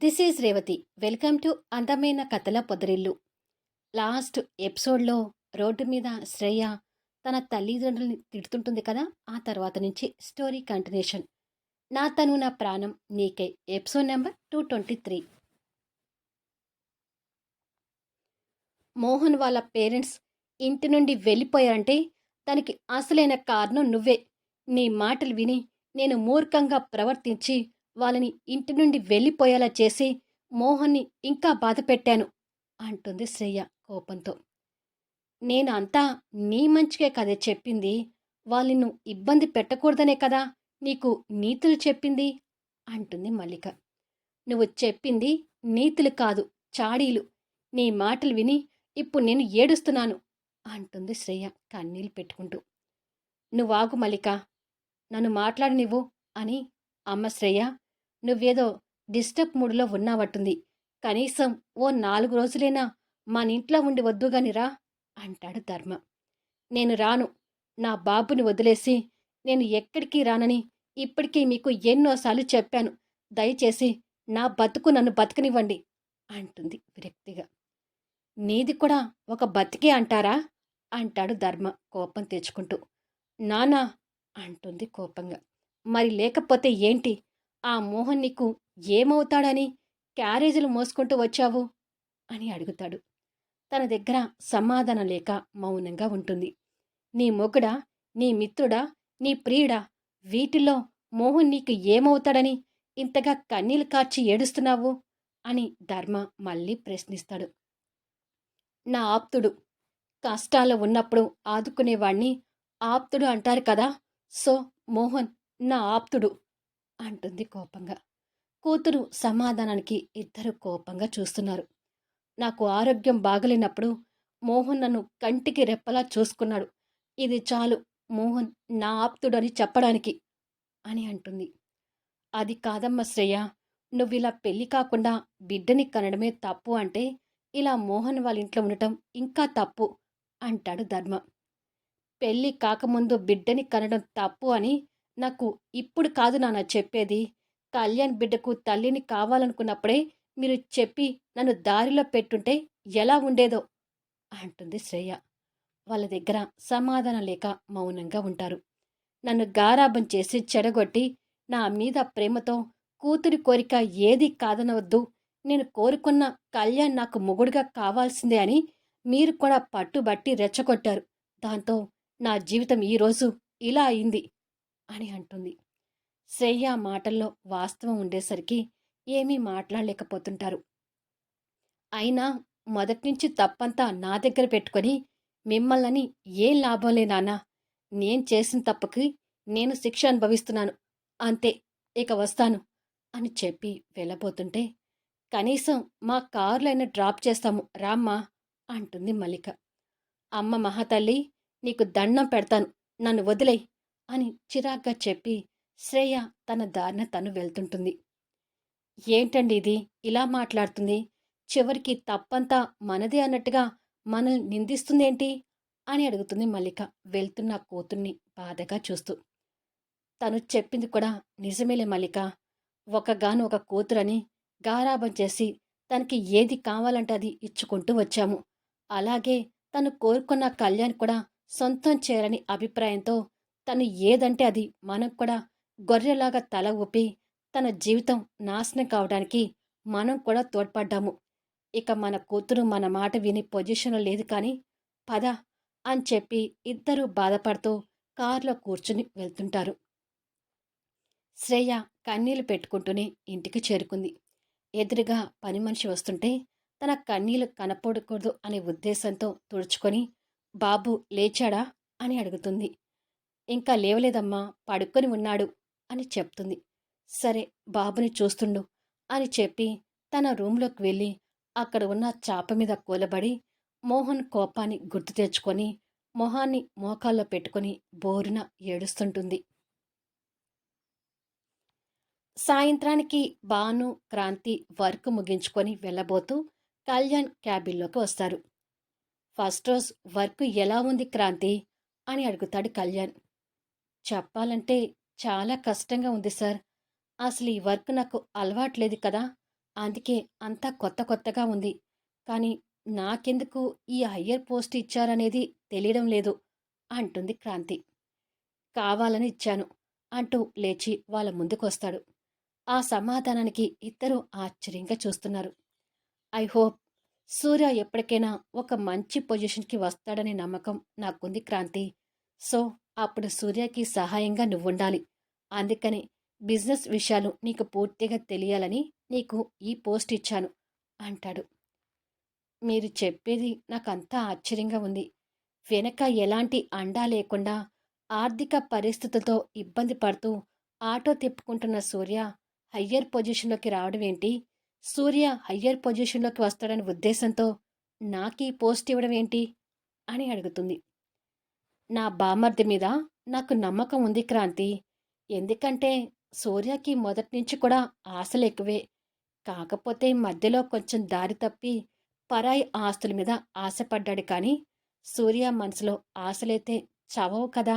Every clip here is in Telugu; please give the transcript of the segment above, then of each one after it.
This is Revathi. Welcome to అందమైన కథల పొదరిల్లు. లాస్ట్ ఎపిసోడ్‌లో రోడ్డు మీద శ్రేయ తన తల్లిదండ్రులని తిడుతుంటుంది కదా! ఆ తర్వాత నుంచి స్టోరీ కంటిన్యూషన్. 'నా తను నా ప్రాణం నీకై' ఎపిసోడ్ నంబర్ 223. మోహన్ వాళ్ళ పేరెంట్స్ ఇంటి నుండి వెళ్ళిపోయారంటే దానికి అసలైన కారణం నువ్వే. నీ మాటలు విని నేను మూర్ఖంగా ప్రవర్తించి వాళ్ళని ఇంటి నుండి వెళ్ళిపోయేలా చేసి మోహన్ని ఇంకా బాధపెట్టాను అంటుంది శ్రేయ కోపంతో. నేను అంతా నీ మంచికే కదే చెప్పింది. వాళ్ళు నిన్ను ఇబ్బంది పెట్టకూడదనే కదా నీకు నీతులు చెప్పింది అంటుంది మల్లిక. నువ్వు చెప్పింది నీతులు కాదు, చాడీలు. నీ మాటలు విని ఇప్పుడు నేను ఏడుస్తున్నాను అంటుంది శ్రేయ కన్నీళ్ళు పెట్టుకుంటూ. నువ్వాగు మల్లిక, నన్ను మాట్లాడనివ్వు అని. అమ్మ శ్రేయ, నువ్వేదో డిస్టర్బ్ మూడ్లో ఉన్నావట్టుంది. కనీసం ఓ 4 రోజులైనా మనింట్లో ఉండి వద్దుగానిరా అంటాడు ధర్మ. నేను రాను. నా బాబుని వదిలేసి నేను ఎక్కడికి రానని ఇప్పటికీ మీకు ఎన్నోసార్లు చెప్పాను. దయచేసి నా బతుకు నన్ను బతకనివ్వండి అంటుంది విరక్తిగా. నీది కూడా ఒక బతికే అంటారా అంటాడు ధర్మ కోపం తెచ్చుకుంటూ. నానా అంటుంది కోపంగా. మరి లేకపోతే ఏంటి? ఆ మోహన్ నీకు ఏమవుతాడని క్యారేజీలు మోసుకుంటూ వచ్చావు అని అడుగుతాడు. తన దగ్గర సమాధానం లేక మౌనంగా ఉంటుంది. నీ మొగుడా, నీ మిత్రుడా, నీ ప్రియుడా, వీటిల్లో మోహన్ నీకు ఏమవుతాడని ఇంతగా కన్నీళ్లు కార్చి ఏడుస్తున్నావు అని ధర్మ మళ్ళీ ప్రశ్నిస్తాడు. నా ఆప్తుడు. కష్టాల్లో ఉన్నప్పుడు ఆదుకునేవాణ్ణి ఆప్తుడు అంటారు కదా. సో మోహన్ నా ఆప్తుడు అంటుంది కోపంగా. కూతురు సమాధానానికి ఇద్దరు కోపంగా చూస్తున్నారు. నాకు ఆరోగ్యం బాగలేనప్పుడు మోహన్ నన్ను కంటికి రెప్పలా చూసుకున్నాడు. ఇది చాలు మోహన్ నా ఆప్తుడని చెప్పడానికి అని అంటుంది. అది కాదమ్మ శ్రేయ, నువ్విలా పెళ్లి కాకుండా బిడ్డని కనడమే తప్పు అంటే ఇలా మోహన్ వాళ్ళ ఇంట్లో ఉండటం ఇంకా తప్పు అంటాడు ధర్మ. పెళ్లి కాకముందు బిడ్డని కనడం తప్పు అని నాకు ఇప్పుడు కాదు నాన్న చెప్పేది. కళ్యాణ్ బిడ్డకు తల్లిని కావాలనుకున్నప్పుడే మీరు చెప్పి నన్ను దారిలో పెట్టుంటే ఎలా ఉండేదో అంటుంది శ్రేయ. వాళ్ళ దగ్గర సమాధానం లేక మౌనంగా ఉంటారు. నన్ను గారాబం చేసి చెడగొట్టి నా మీద ప్రేమతో కూతురి కోరిక ఏదీ కాదనవద్దు, నేను కోరుకున్న కళ్యాణ్ నాకు మొగుడుగా కావాల్సిందే అని మీరు కూడా పట్టుబట్టి రెచ్చగొట్టారు. దాంతో నా జీవితం ఈరోజు ఇలా అయింది అని అంటుంది. శ్రేయ మాటల్లో వాస్తవం ఉండేసరికి ఏమీ మాట్లాడలేకపోతుంటారు. అయినా మొదట్నుంచి తప్పంతా నా దగ్గర పెట్టుకొని మిమ్మల్ని ఏం లాభంలే నాన్నా. నేను చేసిన తప్పుకి నేను శిక్ష అనుభవిస్తున్నాను. అంతే, ఇక వస్తాను అని చెప్పి వెళ్ళబోతుంటే, కనీసం మా కారులైనా డ్రాప్ చేస్తాము రామ్మా అంటుంది మల్లిక. అమ్మ మహాతల్లి, నీకు దండం పెడతాను, నన్ను వదిలేయ్ అని చిరాగ్గా చెప్పి శ్రేయ తన దారిన తను వెళ్తుంటుంది. ఏంటండి ఇది ఇలా మాట్లాడుతుంది? చివరికి తప్పంతా మనదే అన్నట్టుగా మనల్ని నిందిస్తుందేంటి అని అడుగుతుంది మల్లిక వెళ్తున్న కూతుర్ని బాధగా చూస్తూ. తను చెప్పింది కూడా నిజమేలే మల్లిక. ఒకగాను ఒక కూతురని గారాబం చేసి తనకి ఏది కావాలంటే అది ఇచ్చుకుంటూ వచ్చాము. అలాగే తను కోరుకున్న కళ్యాణ్ కూడా సొంతం చేయాలని అభిప్రాయంతో తను ఏదంటే అది మనం కూడా గొర్రెలాగా తల ఊపి తన జీవితం నాశనం కావడానికి మనం కూడా తోడ్పడ్డాము. ఇక మన కూతురు మన మాట విని పొజిషన్లో లేదు కానీ పద అని చెప్పి ఇద్దరూ బాధపడుతూ కారులో కూర్చుని వెళ్తుంటారు. శ్రేయ కన్నీళ్లు పెట్టుకుంటూనే ఇంటికి చేరుకుంది. ఎదురుగా పని మనిషి వస్తుంటే తన కన్నీళ్లు కనపడకూడదు అనే ఉద్దేశంతో తుడుచుకొని, బాబు లేచాడా అని అడుగుతుంది. ఇంకా లేవలేదమ్మా, పడుకొని ఉన్నాడు అని చెప్తుంది. సరే, బాబుని చూస్తుండు అని చెప్పి తన రూంలోకి వెళ్ళి అక్కడ ఉన్న చాప మీద కూలబడి మోహన్ కోపాన్ని గుర్తు తెచ్చుకొని మొహాన్ని మోకాల్లో పెట్టుకొని బోరున ఏడుస్తుంటుంది. సాయంత్రానికి భాను, క్రాంతి వర్క్ ముగించుకొని వెళ్ళబోతూ కళ్యాణ్ క్యాబిన్లోకి వస్తారు. ఫస్ట్ రోజు వర్క్ ఎలా ఉంది క్రాంతి అని అడుగుతాడు కళ్యాణ్. చెప్పాలంటే చాలా కష్టంగా ఉంది సార్. అసలు ఈ వర్క్ నాకు అలవాట్లేదు కదా. అందుకే అంతా కొత్త కొత్తగా ఉంది. కానీ నాకెందుకు ఈ హయ్యర్ పోస్ట్ ఇచ్చారనేది తెలియడం లేదు అంటుంది క్రాంతి. కావాలని ఇచ్చాను అంటూ లేచి వాళ్ళ ముందుకొస్తాడు. ఆ సమాధానానికి ఇద్దరూ ఆశ్చర్యంగా చూస్తున్నారు. ఐ హోప్ సూర్య ఎప్పటికైనా ఒక మంచి పొజిషన్‌కి వస్తాడనే నమ్మకం నాకుంది క్రాంతి. సో, అప్పుడు సూర్యకి సహాయంగా నువ్వుండాలి. అందుకని బిజినెస్ విషయాలు నీకు పూర్తిగా తెలియాలని నీకు ఈ పోస్ట్ ఇచ్చాను అంటాడు. మీరు చెప్పేది నాకంతా ఆశ్చర్యంగా ఉంది. వెనక ఎలాంటి అండా లేకుండా ఆర్థిక పరిస్థితులతో ఇబ్బంది పడుతూ ఆటో తిప్పుకుంటున్న సూర్య హయ్యర్ పొజిషన్‌లోకి రావడం ఏంటి? సూర్య హయ్యర్ పొజిషన్‌లోకి వస్తాడనే ఉద్దేశంతో నాకీ పోస్ట్ ఇవ్వడం ఏంటి? అని అడుగుతుంది. నా బామర్ది మీద నాకు నమ్మకం ఉంది క్రాంతి. ఎందుకంటే సూర్యకి మొదటి నుంచి కూడా ఆశలెక్కువే. కాకపోతే మధ్యలో కొంచెం దారి తప్పి పరాయి ఆస్తుల మీద ఆశపడ్డాడు కానీ సూర్య మనసులో ఆశలైతే చావవు కదా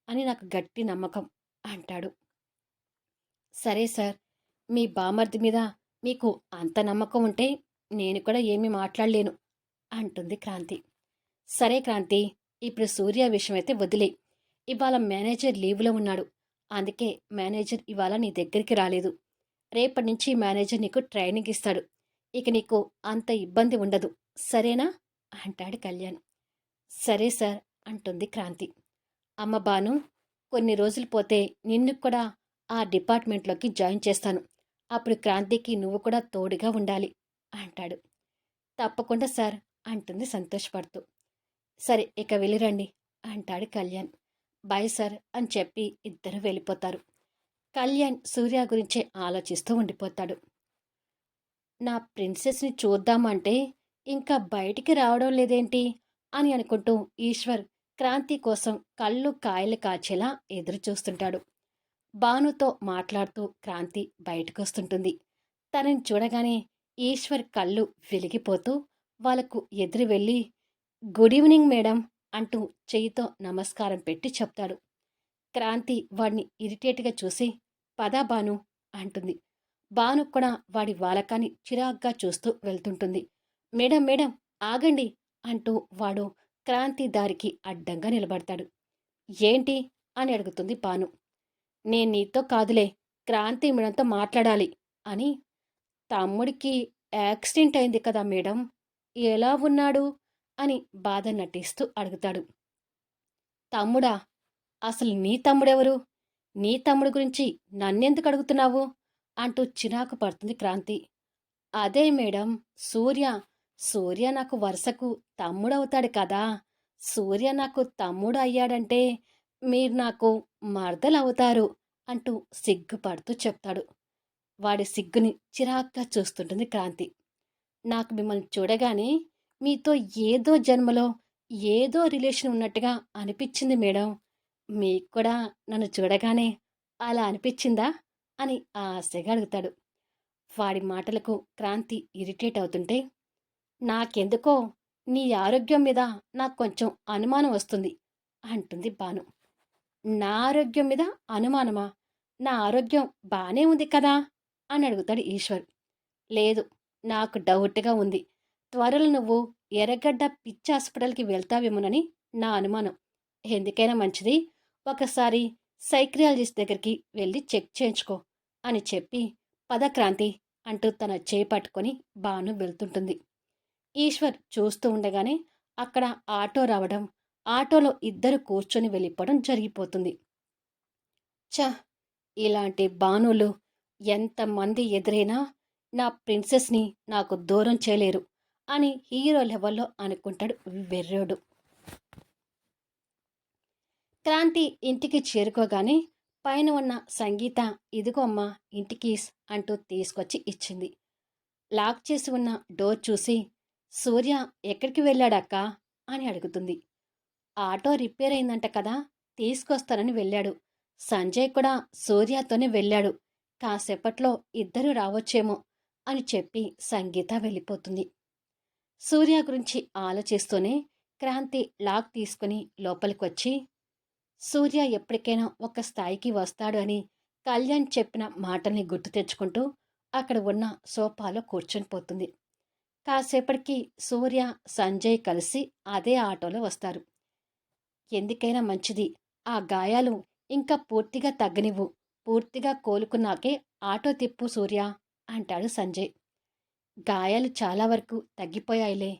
అని నాకు గట్టి నమ్మకం అంటాడు. సరే సార్, మీ బామర్ది మీద మీకు అంత నమ్మకం ఉంటే నేను కూడా ఏమీ మాట్లాడలేను అంటుంది క్రాంతి. సరే క్రాంతి, ఇప్పుడు సూర్య విషయమైతే వదిలే. ఇవాళ మేనేజర్ లీవ్లో ఉన్నాడు. అందుకే మేనేజర్ ఇవాళ నీ దగ్గరికి రాలేదు. రేపటి నుంచి మేనేజర్ నీకు ట్రైనింగ్ ఇస్తాడు. ఇక నీకు అంత ఇబ్బంది ఉండదు. సరేనా అంటాడు కళ్యాణ్. సరే సార్ అంటుంది క్రాంతి. అమ్మ బాను, కొన్ని రోజులు పోతే నిన్ను కూడా ఆ డిపార్ట్మెంట్లోకి జాయిన్ చేస్తాను. అప్పుడు క్రాంతికి నువ్వు కూడా తోడుగా ఉండాలి అంటాడు. తప్పకుండా సార్ అంటుంది సంతోషపడుతూ. సరే ఇక వెళ్ళిరండి అంటాడు కళ్యాణ్. బాయ్ సార్ అని చెప్పి ఇద్దరు వెళ్ళిపోతారు. కళ్యాణ్ సూర్య గురించే ఆలోచిస్తూ ఉండిపోతాడు. నా ప్రిన్సెస్ని చూద్దామంటే ఇంకా బయటికి రావడం లేదేంటి అని అనుకుంటూ ఈశ్వర్ క్రాంతి కోసం కళ్ళు కాయలు కాచేలా ఎదురు చూస్తుంటాడు. భానుతో మాట్లాడుతూ క్రాంతి బయటకొస్తుంటుంది. తనని చూడగానే ఈశ్వర్ కళ్ళు వెలిగిపోతూ వాళ్లకు ఎదురు వెళ్ళి గుడ్ ఈవినింగ్ మేడం అంటూ చెయ్యితో నమస్కారం పెట్టి చెప్తాడు. క్రాంతి వాడిని ఇరిటేట్గా చూసి పదా బాను అంటుంది. బాను కూడా వాడి వాలకాన్ని చిరాగ్గా చూస్తూ వెళ్తుంటుంది. మేడం మేడం ఆగండి అంటూ వాడు క్రాంతి దారికి అడ్డంగా నిలబడతాడు. ఏంటి అని అడుగుతుంది బాను. నేను నీతో కాదులే, క్రాంతి మేడంతో మాట్లాడాలి అని. తమ్ముడికి యాక్సిడెంట్ అయింది కదా మేడం, ఎలా ఉన్నాడు అని బాధ నటిస్తూ అడుగుతాడు. తమ్ముడా? అసలు నీ తమ్ముడెవరు? నీ తమ్ముడు గురించి నన్నెందుకు అడుగుతున్నావు అంటూ చిరాకు పడుతుంది క్రాంతి. అదే మేడం, సూర్య. సూర్య నాకు వరుసకు తమ్ముడవుతాడు కదా. సూర్య నాకు తమ్ముడు అయ్యాడంటే మీరు నాకు మరదలవుతారు అంటూ సిగ్గుపడుతూ చెప్తాడు. వాడి సిగ్గుని చిరాగ్గా చూస్తుంటుంది క్రాంతి. నాకు మిమ్మల్ని చూడగానే మీతో ఏదో జన్మలో ఏదో రిలేషన్ ఉన్నట్టుగా అనిపించింది మేడం. మీకు కూడా నన్ను చూడగానే అలా అనిపించిందా అని ఆశగా అడుగుతాడు. వాడి మాటలకు క్రాంతి ఇరిటేట్ అవుతుంటే, నాకెందుకో నీ ఆరోగ్యం మీద నాకు కొంచెం అనుమానం వస్తుంది అంటుంది భాను. నా ఆరోగ్యం మీద అనుమానమా? నా ఆరోగ్యం బానే ఉంది కదా అని అడుగుతాడు ఈశ్వర్. లేదు, నాకు డౌట్గా ఉంది. త్వరలో నువ్వు ఎర్రగడ్డ పిచ్చి హాస్పిటల్కి వెళ్తావేమోనని నా అనుమానం. ఎందుకైనా మంచిది ఒకసారి సైక్రియాలజిస్ట్ దగ్గరికి వెళ్ళి చెక్ చేయించుకో అని చెప్పి పదక్రాంతి అంటూ తన చేయి పట్టుకొని భాను వెళ్తుంటుంది. ఈశ్వర్ చూస్తూ ఉండగానే అక్కడ ఆటో రావడం, ఆటోలో ఇద్దరు కూర్చొని వెళ్ళిపోవడం జరిగిపోతుంది. ఛ, ఇలాంటి భానులు ఎంతమంది ఎదురైనా నా ప్రిన్సెస్ని నాకు దూరం చేయలేరు అని హీరో లెవెల్లో అనుకుంటాడు వెర్రోడు. క్రాంతి ఇంటికి చేరుకోగానే పైన ఉన్న సంగీత ఇదిగో అమ్మా ఇంటికీస్ అంటూ తీసుకొచ్చి ఇచ్చింది. లాక్ చేసి ఉన్న డోర్ చూసి సూర్య ఎక్కడికి వెళ్ళాడక్కా అని అడుగుతుంది. ఆటో రిపేర్ అయిందంట కదా, తీసుకొస్తానని వెళ్ళాడు. సంజయ్ కూడా సూర్యతోనే వెళ్ళాడు. కాసేపట్లో ఇద్దరూ రావచ్చేమో అని చెప్పి సంగీత వెళ్ళిపోతుంది. సూర్య గురించి ఆలోచిస్తూనే క్రాంతి లాక్ తీసుకుని లోపలికొచ్చి సూర్య ఎప్పటికైనా ఒక స్థాయికి వస్తాడు అని కళ్యాణ్ చెప్పిన మాటల్ని గుర్తు తెచ్చుకుంటూ అక్కడ ఉన్న సోఫాలో కూర్చొని పోతుంది. కాసేపటికి సూర్య, సంజయ్ కలిసి అదే ఆటోలో వస్తారు. ఎందుకైనా మంచిది ఆ గాయాలు ఇంకా పూర్తిగా తగ్గనివ్వు. పూర్తిగా కోలుకున్నాకే ఆటో తిప్పు సూర్య అంటాడు సంజయ్. గాయాలు చాలా వరకు తగ్గిపోయాయిలే.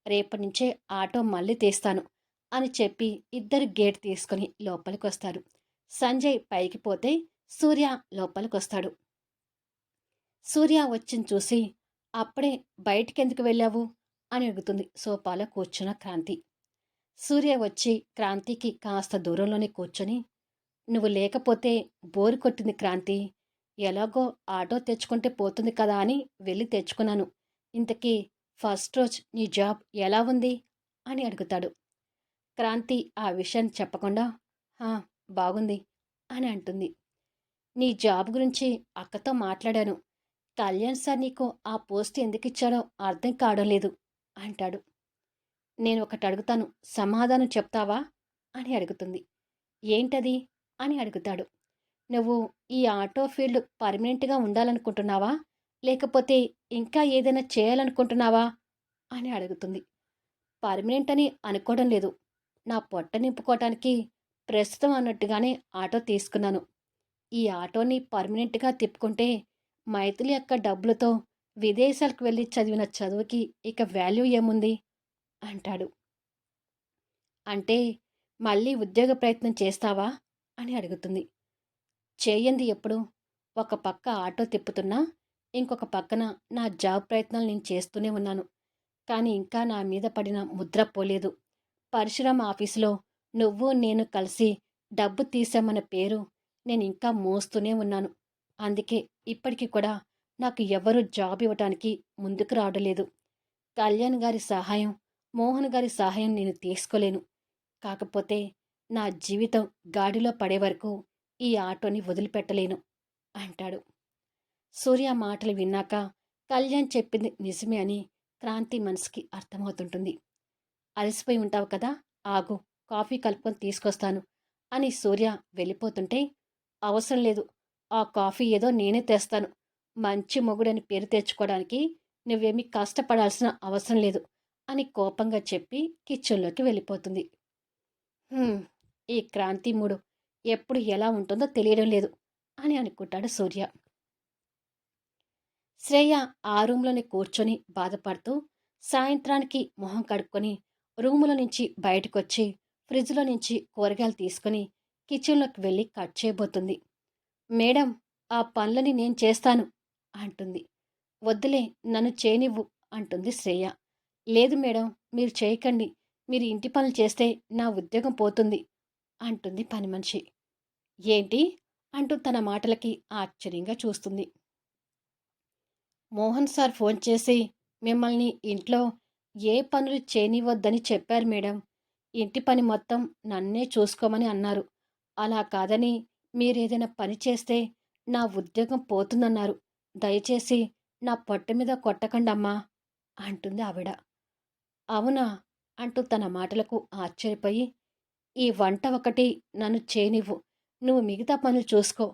రేపటినుంచే ఆటో మళ్ళీ తీస్తాను అని చెప్పి ఇద్దరు గేట్ తీసుకుని లోపలికొస్తారు. సంజయ్ పైకి పోతే సూర్య లోపలికొస్తాడు. సూర్య వచ్చింది చూసి అప్పుడే బయటికెందుకు వెళ్ళావు అని అడుగుతుంది సోఫాలో కూర్చున్న క్రాంతి. సూర్య వచ్చి క్రాంతికి కాస్త దూరంలోనే కూర్చొని, నువ్వు లేకపోతే బోరు కొట్టింది క్రాంతి. ఎలాగో ఆటో తెచ్చుకుంటే పోతుంది కదా అని వెళ్ళి తెచ్చుకున్నాను. ఇంతకీ ఫస్ట్ రోజు నీ జాబ్ ఎలా ఉంది అని అడుగుతాడు. క్రాంతి ఆ విషయాన్ని చెప్పకుండా హా బాగుంది అని అంటుంది. నీ జాబ్ గురించి అక్కతో మాట్లాడాను. కళ్యాణ్ సార్ నీకు ఆ పోస్ట్ ఎందుకు ఇచ్చాడో అర్థం కావడం లేదు అంటాడు. నేను ఒకటి అడుగుతాను, సమాధానం చెప్తావా అని అడుగుతుంది. ఏంటది అని అడుగుతాడు. నువ్వు ఈ ఆటో ఫీల్డ్ పర్మనెంట్గా ఉండాలనుకుంటున్నావా, లేకపోతే ఇంకా ఏదైనా చేయాలనుకుంటున్నావా అని అడుగుతుంది. పర్మనెంట్ అని అనుకోవడం లేదు. నా పొట్ట నింపుకోవటానికి ప్రస్తుతం అన్నట్టుగానే ఆటో తీసుకున్నాను. ఈ ఆటోని పర్మనెంట్గా తిప్పుకుంటే మైథిలి యొక్క డబ్బులతో విదేశాలకు వెళ్ళి చదివిన చదువుకి ఇక వాల్యూ ఏముంది అంటాడు. అంటే మళ్ళీ ఉద్యోగ ప్రయత్నం చేస్తావా అని అడుగుతుంది. చేయండి ఎప్పుడు. ఒక పక్క ఆటో తిప్పుతున్నా ఇంకొక పక్కన నా జాబ్ ప్రయత్నాలు నేను చేస్తూనే ఉన్నాను. కానీ ఇంకా నా మీద పడిన ముద్ర పోలేదు. పరశురామ్ ఆఫీసులో నువ్వు నేను కలిసి డబ్బు తీసామన్న పేరు నేను ఇంకా మోస్తూనే ఉన్నాను. అందుకే ఇప్పటికీ కూడా నాకు ఎవరూ జాబ్ ఇవ్వటానికి ముందుకు రావడలేదు. కళ్యాణ్ గారి సహాయం, మోహన్ గారి సహాయం నేను తీసుకోలేను. కాకపోతే నా జీవితం గాడిలో పడే వరకు ఈ ఆటోని వదిలిపెట్టలేను అంటాడు. సూర్య మాటలు విన్నాక కళ్యాణ్ చెప్పింది నిజమే అని క్రాంతి మనసుకి అర్థమవుతుంటుంది. అలసిపోయి ఉంటావు కదా, ఆగు, కాఫీ కలుపుకొని తీసుకొస్తాను అని సూర్య వెళ్ళిపోతుంటే, అవసరం లేదు, ఆ కాఫీ ఏదో నేనే తెస్తాను. మంచి మొగుడని పేరు తెచ్చుకోవడానికి నువ్వేమీ కష్టపడాల్సిన అవసరం లేదు అని కోపంగా చెప్పి కిచెన్లోకి వెళ్ళిపోతుంది. ఈ క్రాంతి మూడు ఎప్పుడు ఎలా ఉంటుందో తెలియడం లేదు అని అనుకుంటాడు సూర్య. శ్రేయ ఆ రూంలోనే కూర్చొని బాధపడుతూ సాయంత్రానికి మొహం కడుక్కొని రూములో నుంచి బయటకొచ్చి ఫ్రిడ్జ్లో నుంచి కూరగాయలు తీసుకుని కిచెన్లోకి వెళ్ళి కట్ చేయబోతుంది. మేడం, ఆ పనులని నేను చేస్తాను అంటుంది. వద్దులే, నన్ను చేయనివ్వు అంటుంది శ్రేయ. లేదు మేడం, మీరు చేయకండి. మీరు ఇంటి పనులు చేస్తే నా ఉద్యోగం పోతుంది అంటుంది పని మనిషి. ఏంటి అంటూ తన మాటలకి ఆశ్చర్యంగా చూస్తుంది. మోహన్ సార్ ఫోన్ చేసి మిమ్మల్ని ఇంట్లో ఏ పనులు చేయనివ్వద్దని చెప్పారు మేడం. ఇంటి పని మొత్తం నన్నే చూసుకోమని అన్నారు. అలా కాదని మీరేదైనా పని చేస్తే నా ఉద్యోగం పోతుందన్నారు. దయచేసి నా పొట్ట మీద కొట్టకండమ్మా అంటుంది ఆవిడ. అవునా అంటూ తన మాటలకు ఆశ్చర్యపోయి, ఈ వంట ఒకటి నన్ను చేయనివ్వు, నువ్వు మిగతా పనులు చూసుకో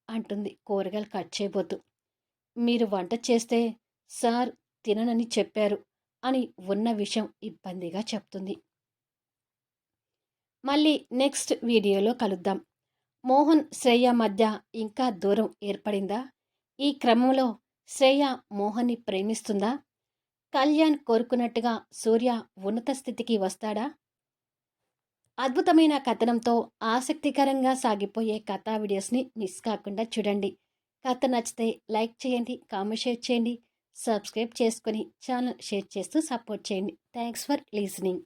అంటుంది కూరగాయలు కట్ చేయబోతూ. మీరు వంట చేస్తే సార్ తిననని చెప్పారు అని ఉన్న విషయం ఇబ్బందిగా చెప్తుంది. మళ్ళీ నెక్స్ట్ వీడియోలో కలుద్దాం. మోహన్ శ్రేయ మధ్య ఇంకా దూరం ఏర్పడిందా? ఈ క్రమంలో శ్రేయ మోహన్ని ప్రేమిస్తుందా? కళ్యాణ్ కోరుకున్నట్టుగా సూర్య ఉన్నత స్థితికి వస్తాడా? అద్భుతమైన కథనంతో ఆసక్తికరంగా సాగిపోయే కథా వీడియోస్ని మిస్ కాకుండా చూడండి. కథ నచ్చితే లైక్ చేయండి, కామెంట్ షేర్ చేయండి, సబ్స్క్రైబ్ చేసుకొని ఛానల్ షేర్ చేస్తూ సపోర్ట్ చేయండి. Thanks for listening.